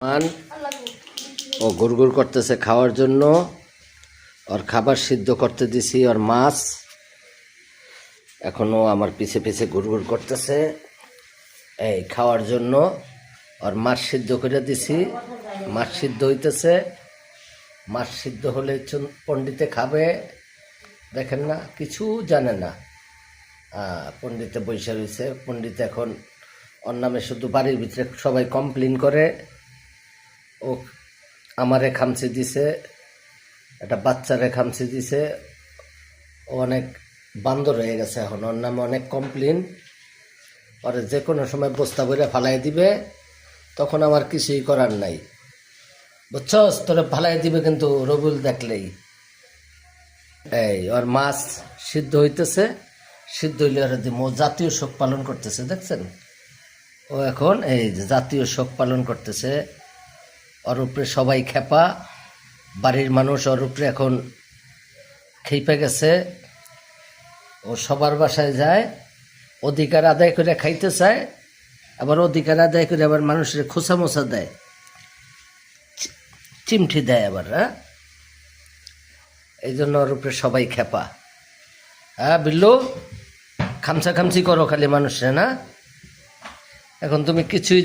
মান ও গুড়গুড় করতেছে খাওয়ার জন্য। ওর খাবার সিদ্ধ করতে দিছি, ওর মাছ এখনো আমার পিছে পিছে গুড়গুড় করতেছে এই খাওয়ার জন্য। ওর মাছ সিদ্ধ করে দিছি, মাছ সিদ্ধ হইতেছে। মাছ সিদ্ধ হলে পণ্ডিতে খাবে। দেখেন না, কিছু জানে না। পণ্ডিতে বৈশা রয়েছে। পণ্ডিত এখন ওর নামে শুধু বাড়ির ভিতরে সবাই কমপ্লেন করে, ও আমারে খামচি দিছে, একটা বাচ্চারে খামচি দিছে। ও অনেক বান্দর হয়ে গেছে এখন, ওর নামে অনেক কমপ্লেন। ওরে যে কোনো সময় বস্তা ভরে ফালাই দিবে, তখন আমার কিছুই করার নাই। বুঝছস, তোরে ফালাই দিবে কিন্তু রবিউল দেখলেই। এই ওর মাছ সিদ্ধ হইতেছে, সিদ্ধ হইলে ওরা দিব। ও জাতীয় শোক পালন করতেছে, দেখছেন? ও এখন এই জাতীয় শোক পালন করতেছে। ওর উপরে সবাই খেপা, বাড়ির মানুষ ওর উপরে এখন খেপে গেছে। ও সবার বাসায় যায়, অধিকার আদায় করে খাইতে চায়, আবার অধিকার আদায় করে আবার মানুষের খোসা মোছা দেয়, চিমঠি দেয় আবার। এই জন্য ওর উপরে সবাই খেপা। বিল্লু, খামচা খামচি করো খালি মানুষের, না? এখন তুমি কিছুই